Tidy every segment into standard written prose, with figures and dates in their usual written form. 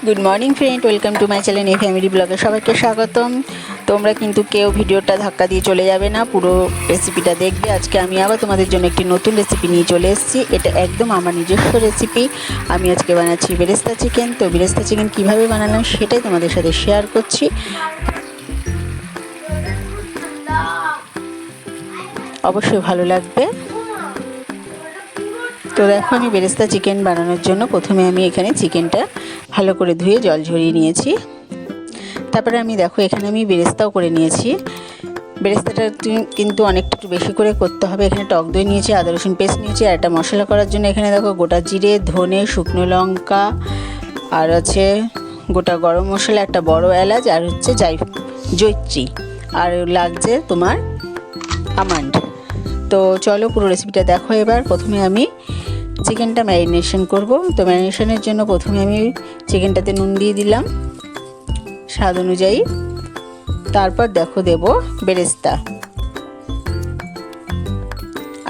Good morning friend, welcome to my channel A family ব্লগে সবাইকে স্বাগতম। তোমরা কিন্তু কেউ ভিডিওটা ধাক্কা দিয়ে চলে যাবে না, পুরো রেসিপিটা দেখবে। আজকে আমি আবার তোমাদের জন্য একটি নতুন রেসিপি নিয়ে চলে এসেছি। এটা একদম আমার নিজস্ব রেসিপি। আমি আজকে বানাচ্ছি বেরেস্তা চিকেন। তো বেরেস্তা চিকেন কীভাবে বানালাম সেটাই তোমাদের সাথে শেয়ার করছি। অবশ্যই ভালো লাগবে। তো দেখো, আমি বেরেস্তা চিকেন বানানোর জন্য প্রথমে আমি এখানে চিকেনটা ভালো করে ধুয়ে জল ঝরিয়ে নিয়েছি। তারপরে আমি দেখো এখানে আমি বেরেস্তাও করে নিয়েছি। বেরেস্তাটা কিন্তু অনেকটা একটু বেশি করে করতে হবে। এখানে টক দই নিয়েছি, আদা রসুন পেস্ট নিয়েছি, আর একটা মশলা করার জন্য এখানে দেখো গোটা জিরে, ধনে, শুকনো লঙ্কা, আর হচ্ছে গোটা গরম মশলা, একটা বড় এলাচ, আর হচ্ছে জয়িত্রী, আর লাগছে তোমার আমন্ড। তো চলো পুরো রেসিপিটা দেখো। এবার প্রথমে আমি চিকেনটা ম্যারিনেশন করব। তো ম্যারিনেশনের জন্য প্রথমে আমি চিকেনটাতে নুন দিয়ে দিলাম স্বাদ অনুযায়ী। তারপর দেখো দেব বেরেস্তা।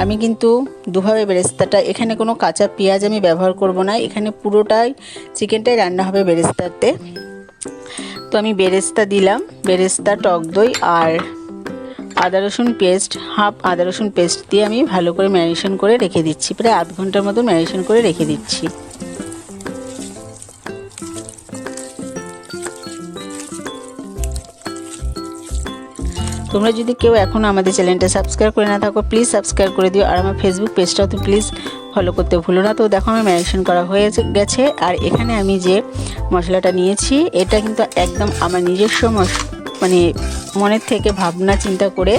আমি কিন্তু দুভাবে বেরেস্তাটা, এখানে কোনো কাঁচা পেঁয়াজ আমি ব্যবহার করব না, এখানে পুরোটাই চিকেনটাই রান্না হবে বেরেস্তাতে। তো আমি বেরেস্তা দিলাম, বেরেস্তা, টক দই আর আদা রসুন পেস্ট, হাফ আদা রসুন পেস্ট দিয়ে আমি ভালো করে ম্যারিনেশন করে রেখে দিচ্ছি। প্রায় আধ ঘন্টার মতো ম্যারিনেশন করে রেখে দিচ্ছি। তোমরা যদি কেউ এখনও আমাদের চ্যানেলটা সাবস্ক্রাইব করে না থাকো, প্লিজ সাবস্ক্রাইব করে দিও। আর আমার ফেসবুক পেজটাও তো প্লিজ ফলো করতে ভুলো না। তো দেখো আমার ম্যারিনেশন করা হয়ে গেছে। আর এখানে আমি যে মশলাটা নিয়েছি এটা কিন্তু একদম আমার নিজস্ব মানে মনের থেকে ভাবনা চিন্তা করে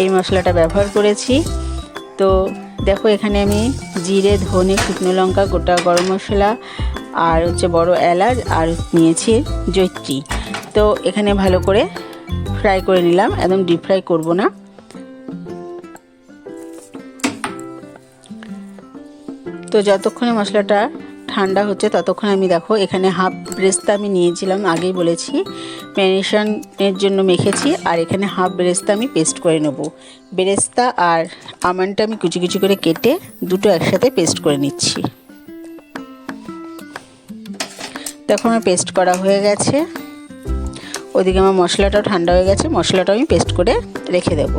এই মশলাটা ব্যবহার করেছি। তো দেখো এখানে আমি জিরে, ধনে, শুকনো লঙ্কা, গোটা গরম মশলা, আর হচ্ছে বড় এলাচ, আর নিয়েছি জয়িত্রী। তো এখানে ভালো করে ফ্রাই করে নিলাম, একদম ডিপ ফ্রাই করব না। তো যতক্ষণে মশলাটা ঠান্ডা হচ্ছে ততক্ষণ আমি দেখো এখানে হাফ বেরেস্তা আমি নিয়েছিলাম, আগেই বলেছি ম্যারিনেশনের জন্য মেখেছি। আর এখানে হাফ বেরেস্তা আমি পেস্ট করে নেব। বেরেস্তা আর আমন্ডটা আমি কুচি কুচি করে কেটে দুটো একসাথে পেস্ট করে নিচ্ছি। দেখো আমার পেস্ট করা হয়ে গেছে। ওদিকে আমার মশলাটাও ঠান্ডা হয়ে গেছে, মশলাটাও আমি পেস্ট করে রেখে দেব।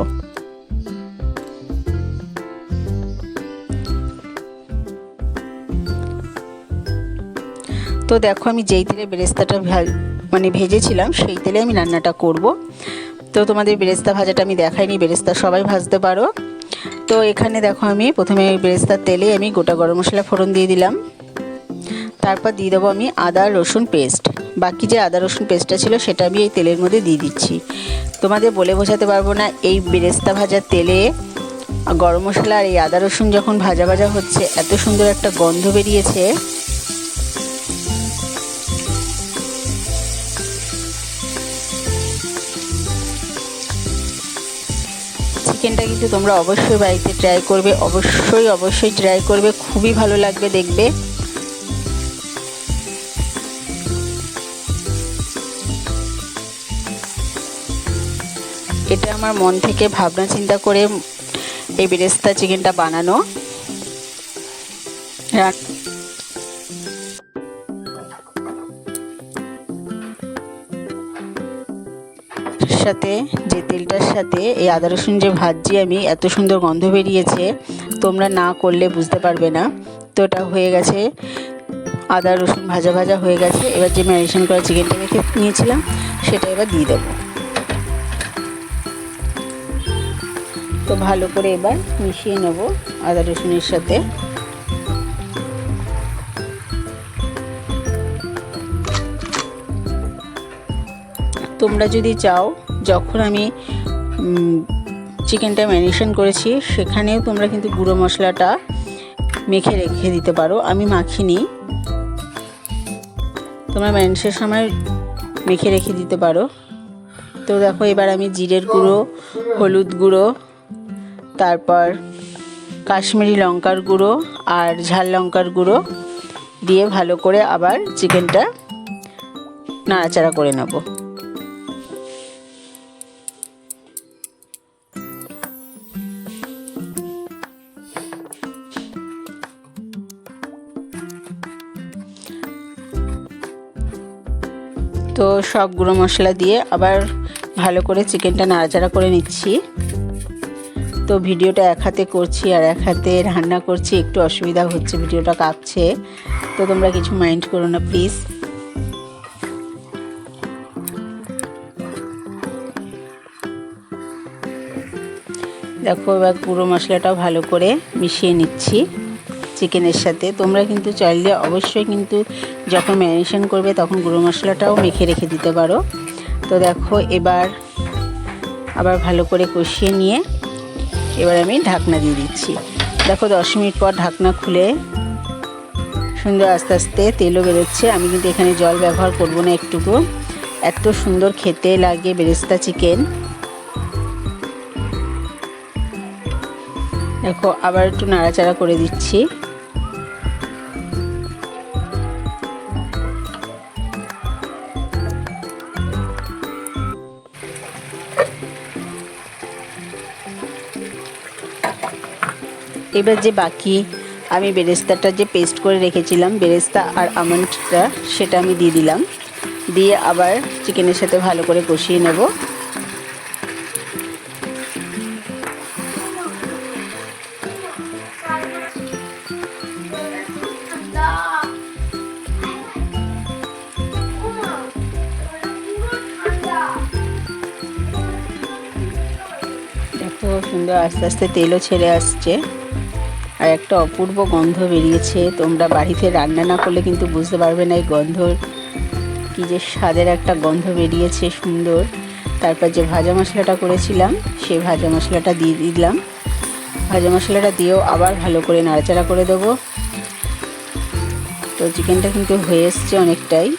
তো দেখো আমি যেই তেলে বেরেস্তাটা ভেজেছিলাম সেই তেলে আমি রান্নাটা করব। তো তোমাদের বেরেস্তা ভাজাটা আমি দেখাইনি, বেরেস্তা সবাই ভাজতে পারো। তো এখানে দেখো আমি প্রথমে বেরেস্তার তেলে আমি গোটা গরম মশলা ফোড়ন দিয়ে দিলাম। তারপর দিয়ে দেবো আমি আদা রসুন পেস্ট। বাকি যে আদা রসুন পেস্টটা ছিল সেটা আমি এই তেলের মধ্যে দিয়ে দিচ্ছি। তোমাদের বলে বোঝাতে পারবো না, এই বেরেস্তা ভাজার তেলে গরম মশলা আর এই আদা রসুন যখন ভাজা ভাজা হচ্ছে এত সুন্দর একটা গন্ধ বেরিয়েছে। চিকেনটা কিন্তু তোমরা অবশ্যই বাড়িতে ট্রাই করবে, অবশ্যই ট্রাই করবে, খুবই ভালো লাগবে দেখবে। এটা আমার মন থেকে ভাবনা চিন্তা করে এই বেরেস্তা চিকেনটা বানানো। সাথে যে তেলটার সাথে এই আদা রসুন যে ভাজছি আমি, এত সুন্দর গন্ধ বেরিয়েছে, তোমরা না করলে বুঝতে পারবে না। তো এটা হয়ে গেছে, আদা রসুন ভাজা ভাজা হয়ে গেছে। এবার যে ম্যারিনেশন করা চিকেনটা রেখে নিয়েছিলাম সেটা এবার দিয়ে দেবো। তো ভালো করে এবার মিশিয়ে নেব আদা রসুনের সাথে। তোমরা যদি চাও, যখন আমি চিকেনটা ম্যারিনেশন করেছি সেখানেও তোমরা কিন্তু গুঁড়ো মশলাটা মেখে রেখে দিতে পারো। আমি মাখিনি, তোমরা ম্যারিনেশনের সময় মেখে রেখে দিতে পারো। তো দেখো এবার আমি জিরের গুঁড়ো, হলুদ গুঁড়ো, তারপর কাশ্মীরি লঙ্কার গুঁড়ো আর ঝাল লঙ্কার গুঁড়ো দিয়ে ভালো করে আবার চিকেনটা নাড়াচাড়া করে নেব। তো সব গুঁড়ো মশলা দিয়ে আবার ভালো করে চিকেনটা নাড়াচাড়া করে নিচ্ছি। তো ভিডিওটা এক হাতে করছি আর এক হাতে রান্না করছি, একটু অসুবিধা হচ্ছে, ভিডিওটা কাঁপছে, তো তোমরা কিছু মাইন্ড করো না প্লিজ। দেখো এবার গুঁড়ো মশলাটাও ভালো করে মিশিয়ে নিচ্ছি চিকেনের সাথে। তোমরা কিন্তু চাইলে অবশ্যই কিন্তু যখন ম্যারিনেশন করবে তখন গুঁড়ো মশলাটাও মেখে রেখে দিতে পারো। তো দেখো এবার আবার ভালো করে কষিয়ে নিয়ে এবার আমি ঢাকনা দিয়ে দিচ্ছি। দেখো 10 মিনিট পর ঢাকনা খুলে সুন্দর আস্তে আস্তে তেলও বেরোচ্ছে। আমি কিন্তু এখানে জল ব্যবহার করব না একটুকু, এত সুন্দর খেতে লাগে বেরেস্তা চিকেন। দেখো আবার একটু নাড়াচাড়া করে দিচ্ছি। এবার যে বাকি আমি বেরেস্তাটা যে পেস্ট করে রেখেছিলাম, বেরেস্তা আর আমন্ডটা, সেটা আমি দিয়ে দিলাম। দিয়ে আবার চিকেনের সাথে ভালো করে কষিয়ে নেব। দেখো সুন্দর আস্তে আস্তে তেলও ছেড়ে আসছে আর একটা অপূর্ব গন্ধ বেরিয়েছে। তোমরা বাড়িতে রান্না না করলে কিন্তু বুঝতে পারবে না এই গন্ধ, কি যে স্বাদের একটা গন্ধ বেরিয়েছে সুন্দর। তারপর যে ভাজা মশলাটা করেছিলাম সেই ভাজা মশলাটা দিয়ে দিলাম। ভাজা মশলাটা দিয়েও আবার ভালো করে নাড়াচাড়া করে দেবো। তো চিকেনটা কিন্তু হয়ে এসছে অনেকটাই।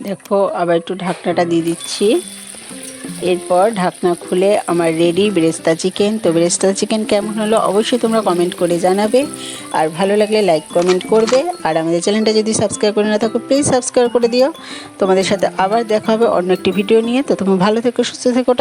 দেখো আবার একটু ঢাকনাটা দিয়ে দিচ্ছি। এরপর ঢাকনা খুলে আমার রেডি বেরেস্তা চিকেন। তো বেরেস্তা চিকেন কেমন হলো অবশ্যই তোমরা কমেন্ট করে জানাবে, আর ভালো লাগলে লাইক কমেন্ট করবে। আর আমাদের চ্যানেলটা যদি সাবস্ক্রাইব করে না থাকো প্লিজ সাবস্ক্রাইব করে দিও। তোমাদের সাথে আবার দেখা হবে অন্য একটি ভিডিও নিয়ে। তো তোমরা ভালো থেকো, সুস্থ থেকো।